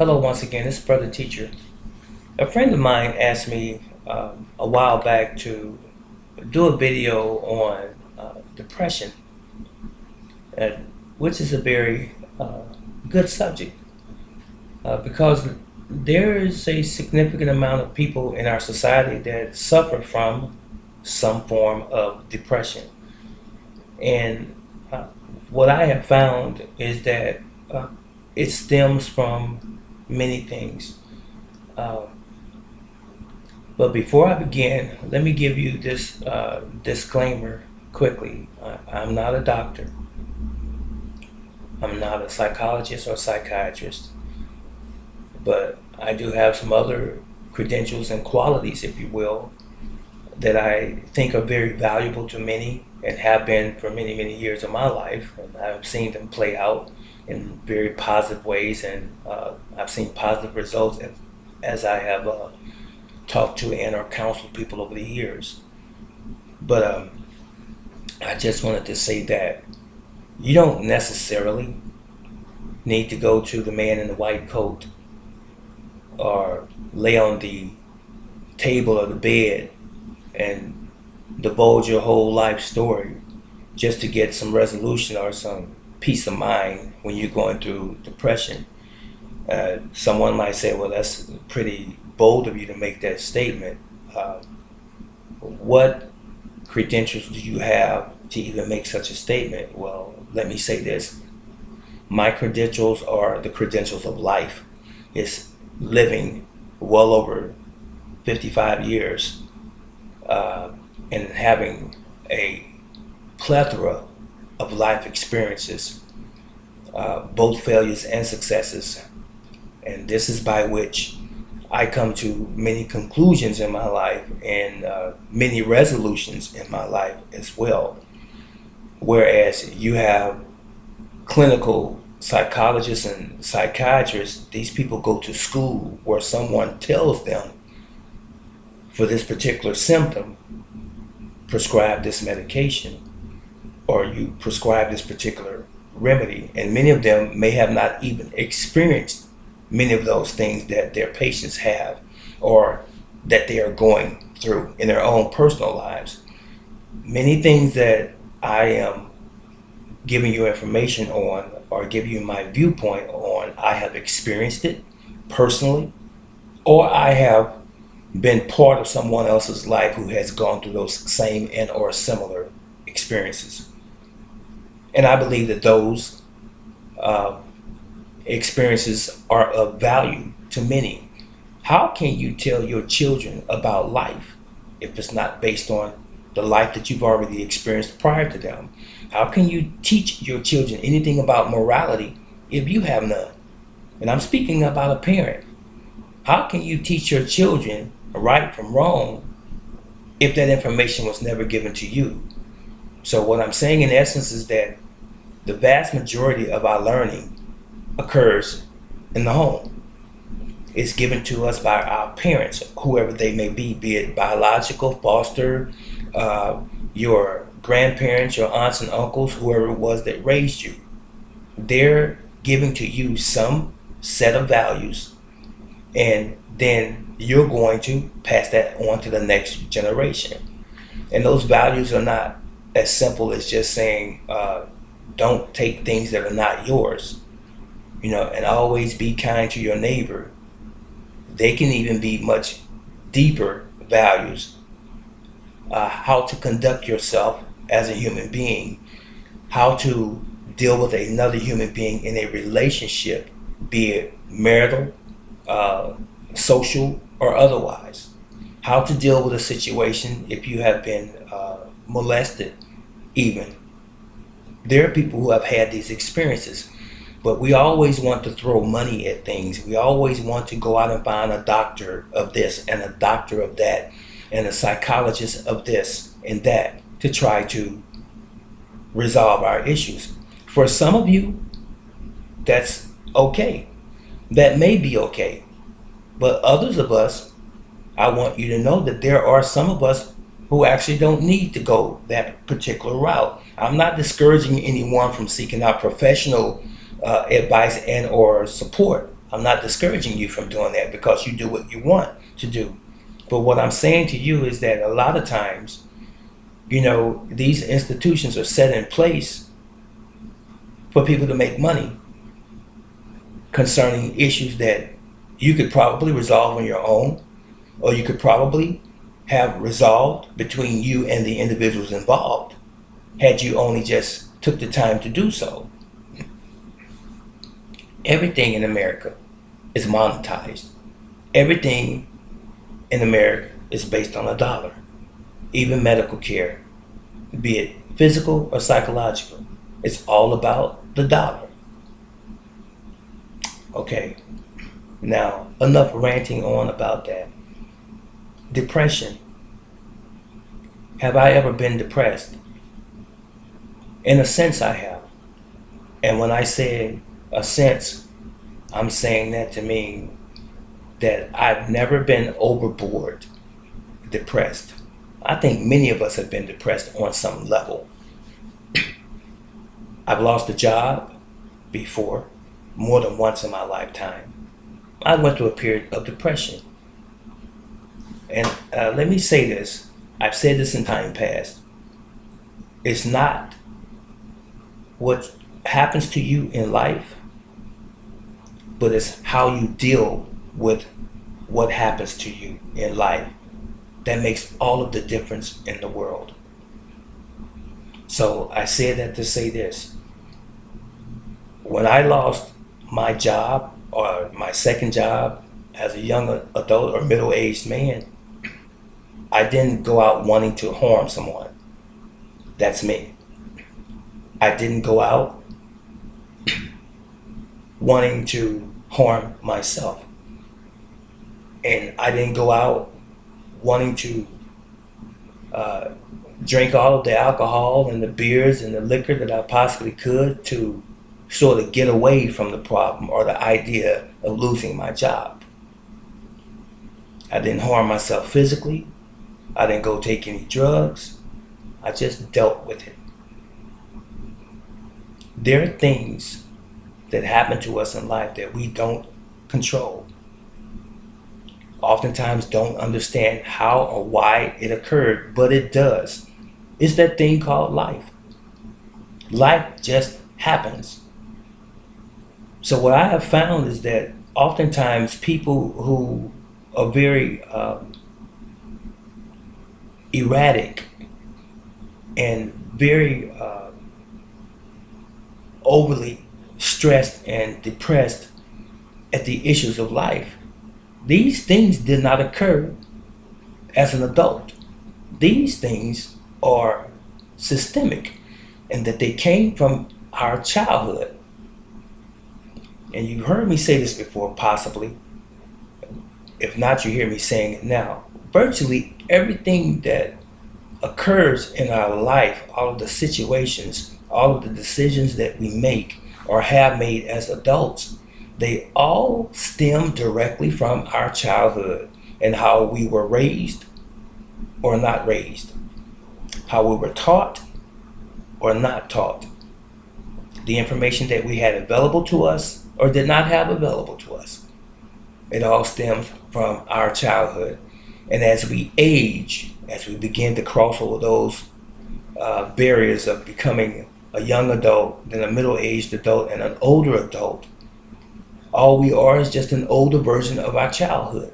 Hello once again, this is Brother Teacher. A friend of mine asked me a while back to do a video on depression, uh, which is a very good subject because there is a significant amount of people in our society that suffer from some form of depression. And uh, what I have found is that it stems from many things. Uh, But before I begin, let me give you this disclaimer quickly. I'm not a doctor. I'm not a psychologist or psychiatrist, but I do have some other credentials and qualities, if you will, that I think are very valuable to many and have been for many, many years of my life. And I've seen them play out in very positive ways, and I've seen positive results as I have talked to and or counseled people over the years. But I just wanted to say that you don't necessarily need to go to the man in the white coat or lay on the table or the bed and divulge your whole life story just to get some resolution or some peace of mind when you're going through depression. Someone might say, well, that's pretty bold of you to make that statement. What credentials do you have to even make such a statement? Well, let me say this. My credentials are the credentials of life. It's living well over 55 years and having a plethora of life experiences, both failures and successes. And this is by which I come to many conclusions in my life and many resolutions in my life as well. Whereas you have clinical psychologists and psychiatrists, these people go to school where someone tells them for this particular symptom, prescribe this medication, or you prescribe this particular remedy. And many of them may have not even experienced many of those things that their patients have or that they are going through in their own personal lives. Many things that I am giving you information on or giving you my viewpoint on, I have experienced it personally, or I have been part of someone else's life who has gone through those same and or similar experiences. And I believe that those experiences are of value to many. How can you tell your children about life if it's not based on the life that you've already experienced prior to them? How can you teach your children anything about morality if you have none? And I'm speaking about a parent. How can you teach your children right from wrong if that information was never given to you? So what I'm saying in essence is that the vast majority of our learning occurs in the home. It's given to us by our parents, whoever they may be it biological, foster, your grandparents, your aunts and uncles, whoever it was that raised you. They're giving to you some set of values, and then you're going to pass that on to the next generation. And those values are not as simple as just saying, don't take things that are not yours, and always be kind to your neighbor. They can even be much deeper values. How to conduct yourself as a human being, how to deal with another human being in a relationship, be it marital, social, or otherwise. How to deal with a situation if you have been molested even. There are people who have had these experiences, but we always want to throw money at things. We always want to go out and find a doctor of this and a doctor of that and a psychologist of this and that to try to resolve our issues. For some of you, that's okay. That may be okay. But others of us, I want you to know that there are some of us who actually don't need to go that particular route. I'm not discouraging anyone from seeking out professional advice and or support. I'm not discouraging you from doing that because you do what you want to do. But what I'm saying to you is that a lot of times, these institutions are set in place for people to make money concerning issues that you could probably resolve on your own, or you could probably have resolved between you and the individuals involved had you only just took the time to do so. Everything in America is monetized. Everything in America is based on a dollar. Even medical care, be it physical or psychological, it's all about the dollar. Okay, now enough ranting on about that. Depression. Have I ever been depressed? In a sense, I have. And when I say a sense, I'm saying that to mean that I've never been overboard depressed. I think many of us have been depressed on some level. I've lost a job before, more than once in my lifetime. I went through a period of depression. And let me say this. I've said this in time past. It's not what happens to you in life, but it's how you deal with what happens to you in life that makes all of the difference in the world. So I say that to say this. When I lost my job, or my second job as a young adult or middle-aged man, I didn't go out wanting to harm someone. That's me. I didn't go out wanting to harm myself. And I didn't go out wanting to drink all of the alcohol and the beers and the liquor that I possibly could to sort of get away from the problem or the idea of losing my job. I didn't harm myself physically. I didn't go take any drugs. I just dealt with it. There are things that happen to us in life that we don't control. Oftentimes don't understand how or why it occurred, but it does. It's that thing called life. Life just happens. So what I have found is that oftentimes people who are very erratic and very overly stressed and depressed at the issues of life, these things did not occur as an adult. These things are systemic and that they came from our childhood. And you heard me say this before, possibly. If not, you hear me saying it now. Virtually everything that occurs in our life, all of the situations, all of the decisions that we make or have made as adults, they all stem directly from our childhood and how we were raised or not raised, how we were taught or not taught, the information that we had available to us or did not have available to us. It all stems from our childhood. And as we age, as we begin to cross over those barriers of becoming a young adult, then a middle-aged adult, and an older adult, all we are is just an older version of our childhood.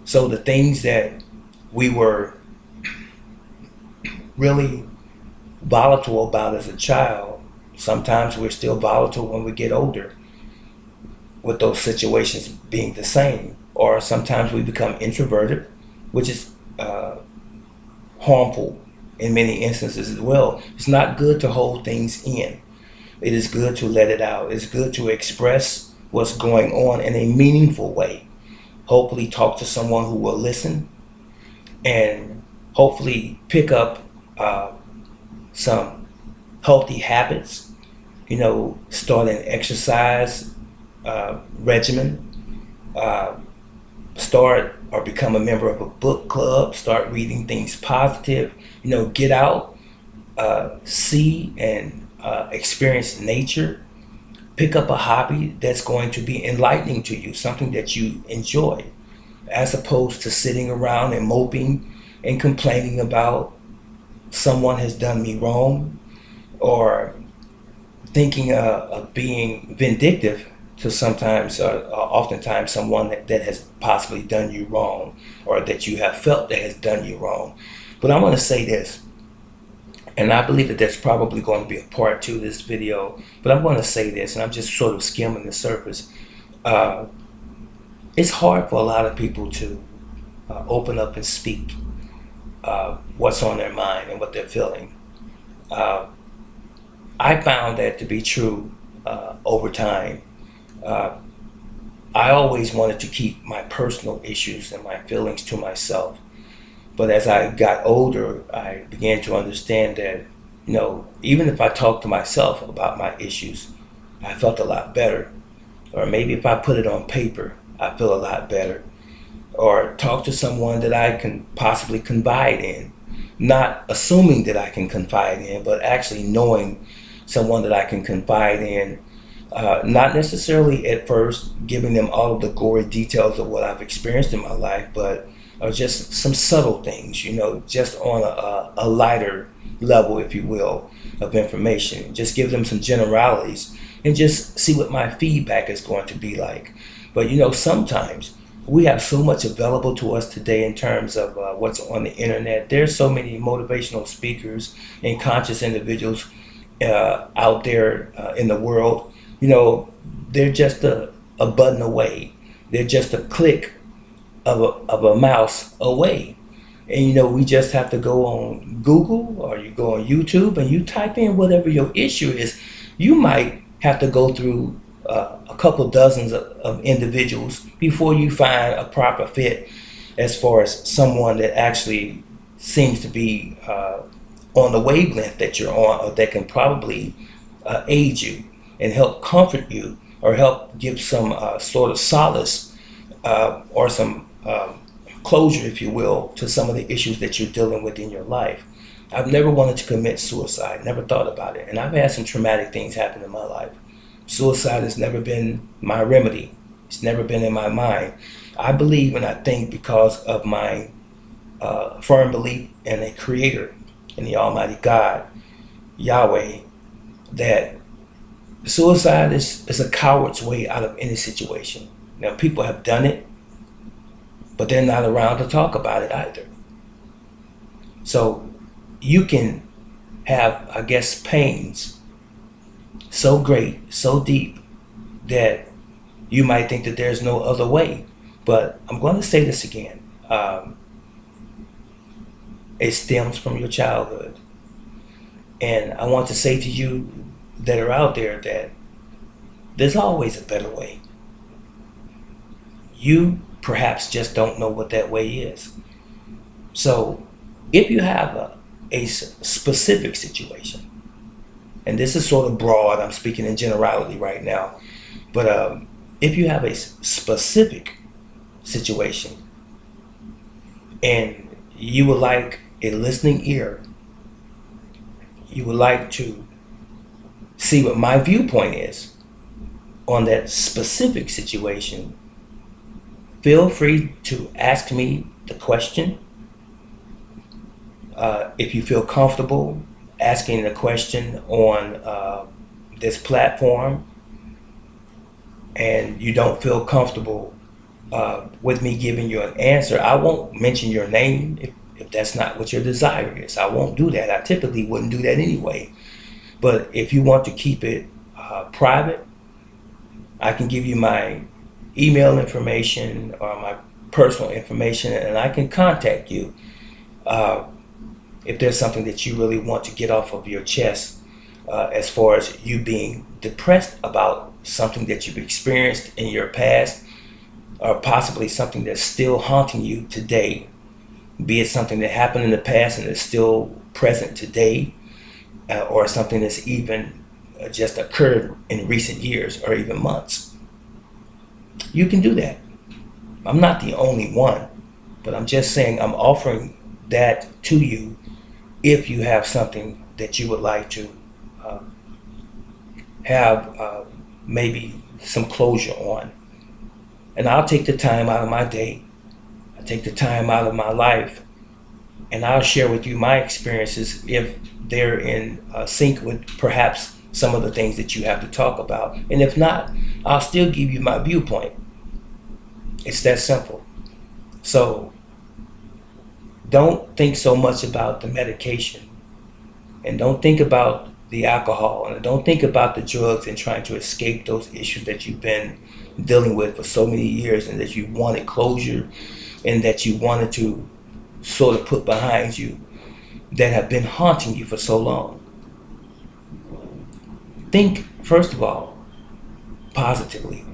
So the things that we were really volatile about as a child, sometimes we're still volatile when we get older, with those situations being the same. Or sometimes we become introverted, which is harmful in many instances as well. It's not good to hold things in. It is good to let it out. It's good to express what's going on in a meaningful way. Hopefully talk to someone who will listen and hopefully pick up some healthy habits, start an exercise regimen, start or become a member of a book club, start reading things positive, get out, see and experience nature, pick up a hobby that's going to be enlightening to you, something that you enjoy, as opposed to sitting around and moping and complaining about someone has done me wrong, or thinking of being vindictive to sometimes, oftentimes, someone that has possibly done you wrong, or that you have felt that has done you wrong. But I want to say this, and I believe that there's probably going to be a part two of this video, but I'm going to say this, and I'm just sort of skimming the surface. It's hard for a lot of people to open up and speak what's on their mind and what they're feeling. I found that to be true over time. I always wanted to keep my personal issues and my feelings to myself. But as I got older, I began to understand that, even if I talked to myself about my issues, I felt a lot better. Or maybe if I put it on paper, I feel a lot better. Or talk to someone that I can possibly confide in. Not assuming that I can confide in, but actually knowing someone that I can confide in. Not necessarily at first giving them all of the gory details of what I've experienced in my life, but just some subtle things, just on a lighter level, if you will, of information. Just give them some generalities and just see what my feedback is going to be like. But sometimes we have so much available to us today in terms of what's on the internet. There's so many motivational speakers and conscious individuals out there in the world. They're just a button away. They're just a click of a mouse away. And we just have to go on Google, or you go on YouTube and you type in whatever your issue is. You might have to go through a couple dozens of individuals before you find a proper fit, as far as someone that actually seems to be on the wavelength that you're on, or that can probably aid you and help comfort you, or help give some sort of solace, or some closure, if you will, to some of the issues that you're dealing with in your life. I've never wanted to commit suicide, never thought about it. And I've had some traumatic things happen in my life. Suicide has never been my remedy. It's never been in my mind. I believe and I think, because of my firm belief in a creator, in the Almighty God, Yahweh, that suicide is a coward's way out of any situation. Now, people have done it, but they're not around to talk about it either. So you can have, I guess, pains so great, so deep, that you might think that there's no other way. But I'm going to say this again. It stems from your childhood. And I want to say to you that are out there that there's always a better way. You perhaps just don't know what that way is. So if you have a specific situation, and this is sort of broad, I'm speaking in generality right now, but if you have a specific situation and you would like a listening ear, you would like to see what my viewpoint is on that specific situation, feel free to ask me the question. If you feel comfortable asking the question on this platform, and you don't feel comfortable with me giving you an answer, I won't mention your name if that's not what your desire is. I won't do that. I typically wouldn't do that anyway. But if you want to keep it private, I can give you my email information or my personal information, and I can contact you if there's something that you really want to get off of your chest, as far as you being depressed about something that you've experienced in your past, or possibly something that's still haunting you today, be it something that happened in the past and is still present today, or something that's even just occurred in recent years or even months. You can do that. I'm not the only one, but I'm just saying I'm offering that to you if you have something that you would like to have maybe some closure on. And I'll take the time out of my day, I take the time out of my life, and I'll share with you my experiences if they're in sync with perhaps some of the things that you have to talk about. And if not, I'll still give you my viewpoint. It's that simple. So don't think so much about the medication, and don't think about the alcohol, and don't think about the drugs and trying to escape those issues that you've been dealing with for so many years, and that you wanted closure and that you wanted to sort of put behind you, that have been haunting you for so long. Think, first of all, positively.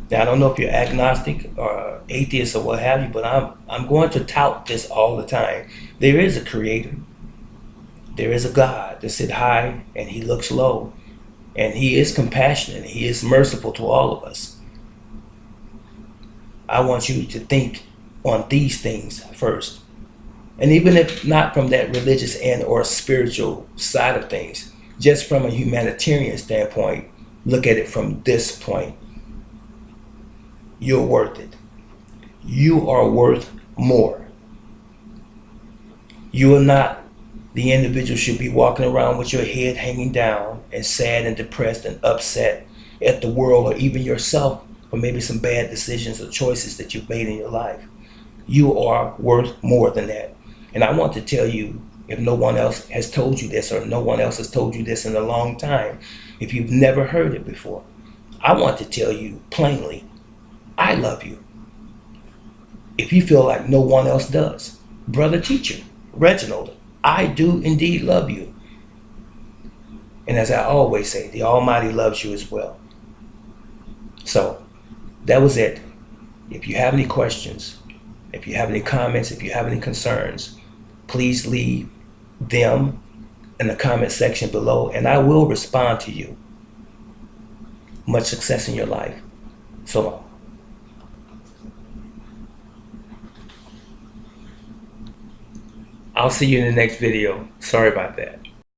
Now, I don't know if you're agnostic or atheist or what have you, but I'm going to tout this all the time. There is a creator. There is a God that sit high and he looks low. And he is compassionate. He is merciful to all of us. I want you to think on these things first. And even if not from that religious and or spiritual side of things, just from a humanitarian standpoint, look at it from this point. You're worth it. You are worth more. You are not the individual should be walking around with your head hanging down and sad and depressed and upset at the world or even yourself for maybe some bad decisions or choices that you've made in your life. You are worth more than that. And I want to tell you, if no one else has told you this, or no one else has told you this in a long time, if you've never heard it before, I want to tell you plainly, I love you. If you feel like no one else does, brother teacher, Reginald, I do indeed love you. And as I always say, the Almighty loves you as well. So that was it. If you have any questions, if you have any comments, if you have any concerns, please leave them in the comment section below, and I will respond to you. Much success in your life. So long. I'll see you in the next video. Sorry about that.